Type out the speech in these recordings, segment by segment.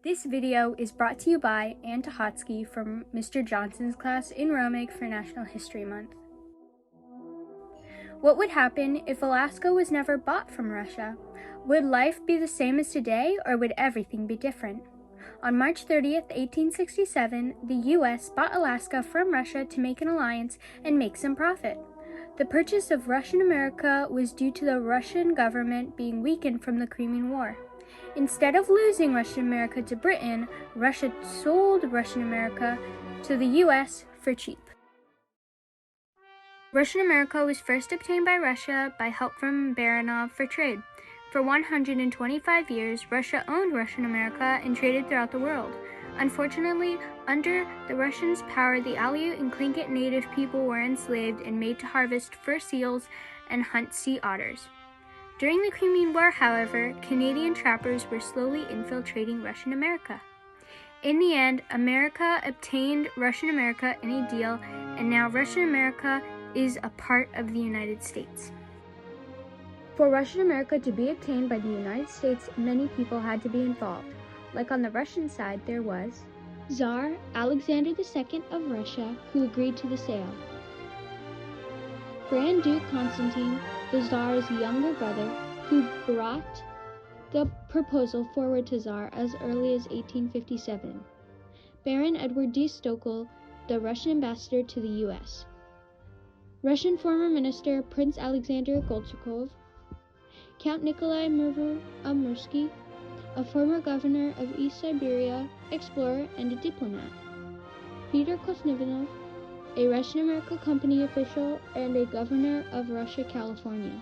This video is brought to you by Ann Tichotsky from Mr. Johnson's class in Romig for National History Month. What would happen if Alaska was never bought from Russia? Would life be the same as today, or would everything be different? On March 30th, 1867, the U.S. bought Alaska from Russia to make an alliance and make some profit. The purchase of Russian America was due to the Russian government being weakened from the Crimean War. Instead of losing Russian America to Britain, Russia sold Russian America to the U.S. for cheap. Russian America was first obtained by Russia by help from Baranov for trade. For 125 years, Russia owned Russian America and traded throughout the world. Unfortunately, under the Russians' power, the Aleut and Tlingit native people were enslaved and made to harvest fur seals and hunt sea otters. During the Crimean War, however, Canadian trappers were slowly infiltrating Russian America. In the end, America obtained Russian America in a deal, and now Russian America is a part of the United States. For Russian America to be obtained by the United States, many people had to be involved. Like on the Russian side, there was Tsar Alexander II of Russia, who agreed to the sale. Grand Duke Constantine, the Tsar's younger brother, who brought the proposal forward to Tsar as early as 1857. Baron Edward D. Stokel, the Russian ambassador to the U.S. Russian former minister Prince Alexander Gorchakov, Count Nikolai Mursky, a former governor of East Siberia, explorer, and a diplomat. Peter Kosnivanov, a Russian America Company official and a governor of Russia, California.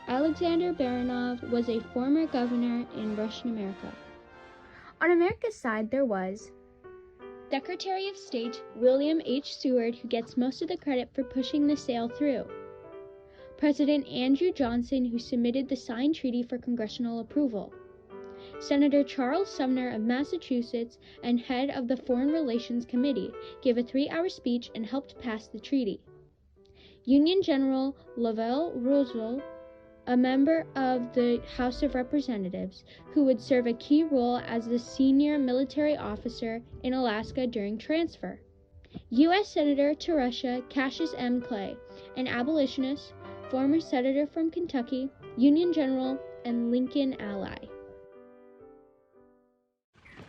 Alexander Baranov was a former governor in Russian America. On America's side, there was Secretary of State William H. Seward, who gets most of the credit for pushing the sale through. President Andrew Johnson, who submitted the signed treaty for congressional approval. Senator Charles Sumner of Massachusetts and head of the Foreign Relations Committee gave a 3-hour speech and helped pass the treaty. Union General Lovell Roosevelt, a member of the House of Representatives, who would serve a key role as the senior military officer in Alaska during transfer. U.S. Senator to Russia Cassius M. Clay, an abolitionist, former senator from Kentucky, Union General, and Lincoln ally.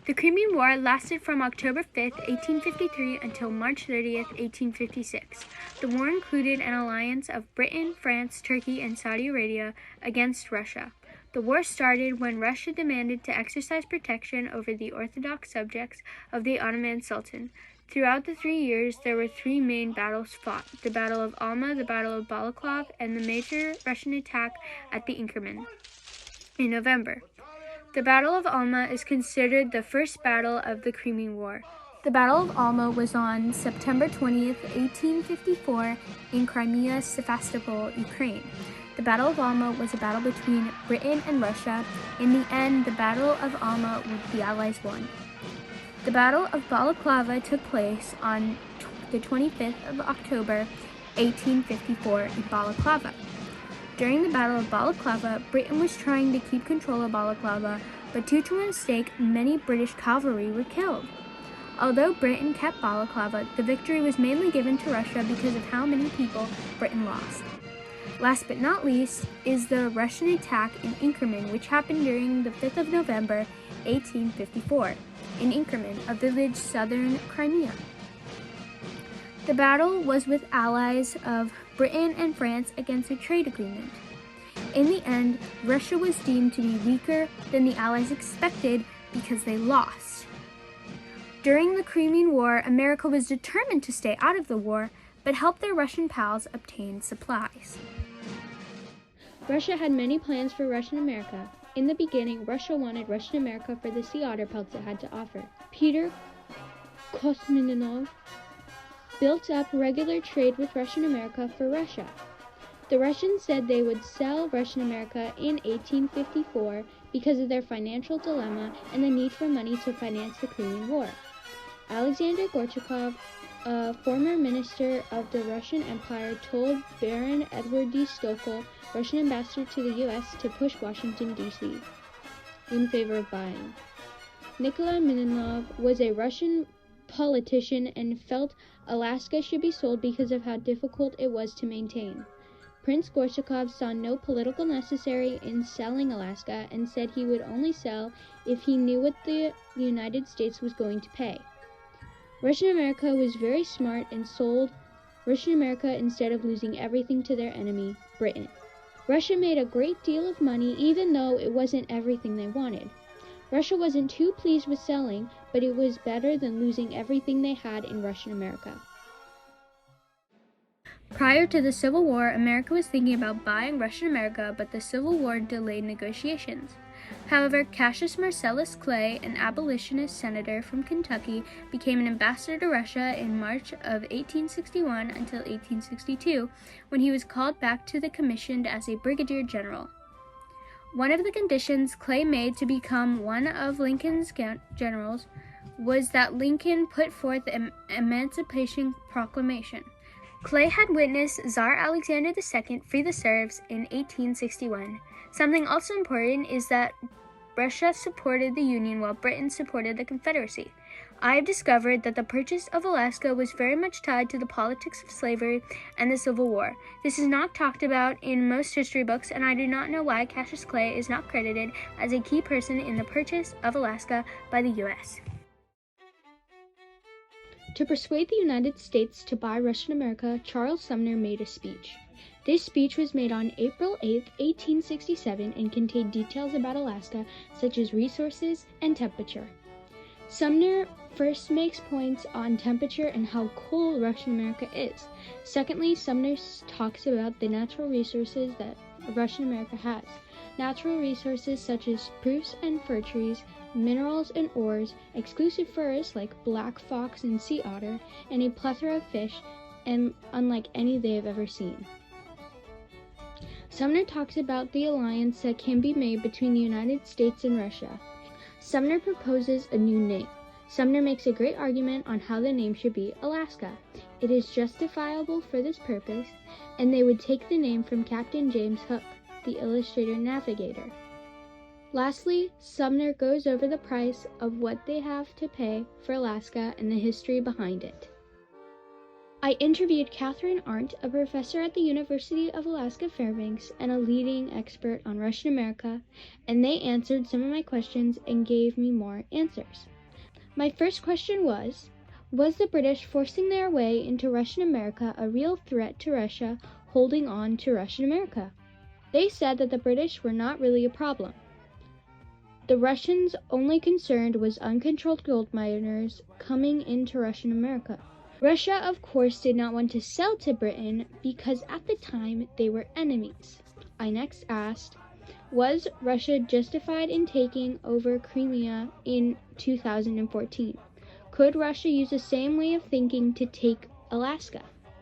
The Crimean War lasted from October 5, 1853 until March 30, 1856. The war included an alliance of Britain, France, Turkey, and Saudi Arabia against Russia. The war started when Russia demanded to exercise protection over the Orthodox subjects of the Ottoman Sultan. Throughout the 3 years, there were 3 main battles fought: the Battle of Alma, the Battle of Balaclava, and the major Russian attack at the Inkerman in November. The Battle of Alma is considered the first battle of the Crimean War. The Battle of Alma was on September 20th, 1854 in Crimea, Sevastopol, Ukraine. The Battle of Alma was a battle between Britain and Russia. In the end, the Battle of Alma, the Allies won. The Battle of Balaclava took place on the 25th of October, 1854 in Balaclava. During the Battle of Balaclava, Britain was trying to keep control of Balaclava, but due to a mistake, many British cavalry were killed. Although Britain kept Balaclava, the victory was mainly given to Russia because of how many people Britain lost. Last but not least is the Russian attack in Inkerman, which happened during the 5th of November, 1854, in Inkerman, a village southern Crimea. The battle was with allies of Britain and France against a trade agreement. In the end, Russia was deemed to be weaker than the Allies expected because they lost. During the Crimean War, America was determined to stay out of the war, but helped their Russian pals obtain supplies. Russia had many plans for Russian America. In the beginning, Russia wanted Russian America for the sea otter pelts it had to offer. Peter Kosnivanov built up regular trade with Russian America for Russia. The Russians said they would sell Russian America in 1854 because of their financial dilemma and the need for money to finance the Crimean War. Alexander Gorchakov, a former minister of the Russian Empire, told Baron Edward D. Stokel, Russian ambassador to the U.S., to push Washington, D.C. in favor of buying. Nikolai Minilov was a Russian politician and felt Alaska should be sold because of how difficult it was to maintain. Prince Gorshakov saw no political necessity in selling Alaska and said he would only sell if he knew what the United States was going to pay. Russian America was very smart and sold Russian America instead of losing everything to their enemy, Britain. Russia made a great deal of money even though it wasn't everything they wanted. Russia wasn't too pleased with selling, but it was better than losing everything they had in Russian America. Prior to the Civil War, America was thinking about buying Russian America, but the Civil War delayed negotiations. However, Cassius Marcellus Clay, an abolitionist senator from Kentucky, became an ambassador to Russia in March of 1861 until 1862, when he was called back to the commissioned as a brigadier general. One of the conditions Clay made to become one of Lincoln's generals was that Lincoln put forth an Emancipation Proclamation. Clay had witnessed Tsar Alexander II free the serfs in 1861. Something also important is that Russia supported the Union while Britain supported the Confederacy. I have discovered that the purchase of Alaska was very much tied to the politics of slavery and the Civil War. This is not talked about in most history books, and I do not know why Cassius Clay is not credited as a key person in the purchase of Alaska by the U.S. To persuade the United States to buy Russian America, Charles Sumner made a speech. This speech was made on April 8, 1867, and contained details about Alaska, such as resources and temperature. Sumner first makes points on temperature and how cold Russian America is. Secondly, Sumner talks about the natural resources that Russian America has. Natural resources such as spruce and fir trees, minerals and ores, exclusive furs like black fox and sea otter, and a plethora of fish, and unlike any they have ever seen. Sumner talks about the alliance that can be made between the United States and Russia. Sumner proposes a new name. Sumner makes a great argument on how the name should be Alaska. It is justifiable for this purpose, and they would take the name from Captain James Hook, the illustrator navigator. Lastly, Sumner goes over the price of what they have to pay for Alaska and the history behind it. I interviewed Catherine Arndt, a professor at the University of Alaska Fairbanks and a leading expert on Russian America, and they answered some of my questions and gave me more answers. My first question was the British forcing their way into Russian America a real threat to Russia holding on to Russian America? They said that the British were not really a problem. The Russians' only concern was uncontrolled gold miners coming into Russian America. Russia, of course, did not want to sell to Britain because at the time they were enemies. I next asked, was Russia justified in taking over Crimea in 2014? Could Russia use the same way of thinking to take Alaska?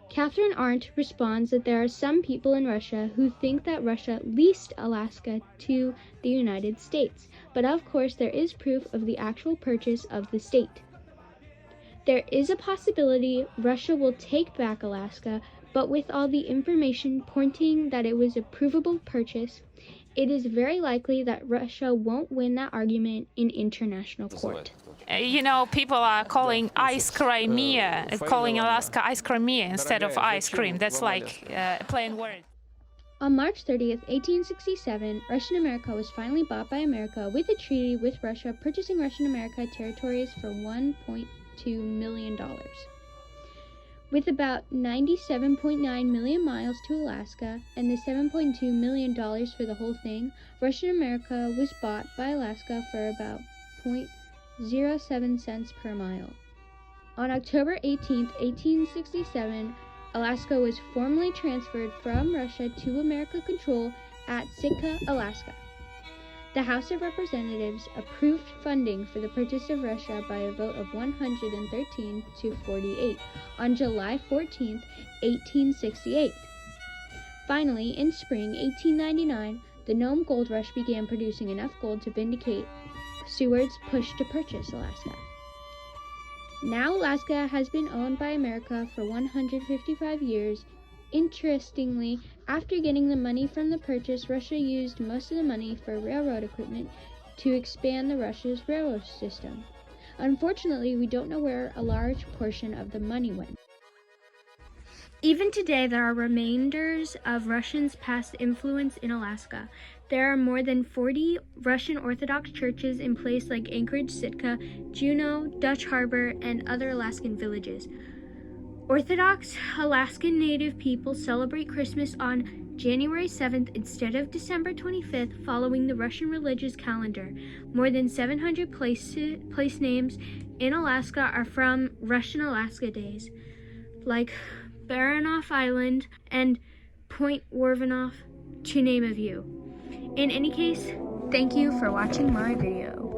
Catherine Arndt responds that there are some people in Russia who think that Russia leased Alaska to the United States, but of course there is proof of the actual purchase of the state. There is a possibility Russia will take back Alaska, but with all the information pointing that it was a provable purchase, it is very likely that Russia won't win that argument in international court. People are calling calling Alaska ice Crimea instead of ice cream. That's like a plain word. On March 30th, 1867, Russian America was finally bought by America with a treaty with Russia purchasing Russian America territories for $1.2 million. With about 97.9 million miles to Alaska and the $7.2 million for the whole thing, Russian America was bought by Alaska for about 0.07 cents per mile. On October 18, 1867, Alaska was formally transferred from Russia to American control at Sitka, Alaska. The House of Representatives approved funding for the purchase of Russia by a vote of 113 to 48 on July 14, 1868. Finally, in spring 1899, the Nome Gold Rush began producing enough gold to vindicate Seward's push to purchase Alaska. Now Alaska has been owned by America for 155 years. Interestingly, after getting the money from the purchase, Russia used most of the money for railroad equipment to expand the Russia's railroad system. Unfortunately, we don't know where a large portion of the money went. Even today, there are remainders of Russians' past influence in Alaska. There are more than 40 Russian Orthodox churches in places like Anchorage, Sitka, Juneau, Dutch Harbor, and other Alaskan villages. Orthodox Alaskan Native people celebrate Christmas on January 7th instead of December 25th, following the Russian religious calendar. More than 700 place names in Alaska are from Russian Alaska days, like Baranof Island and Point Warvinoff, to name a few. In any case, thank you for watching my video.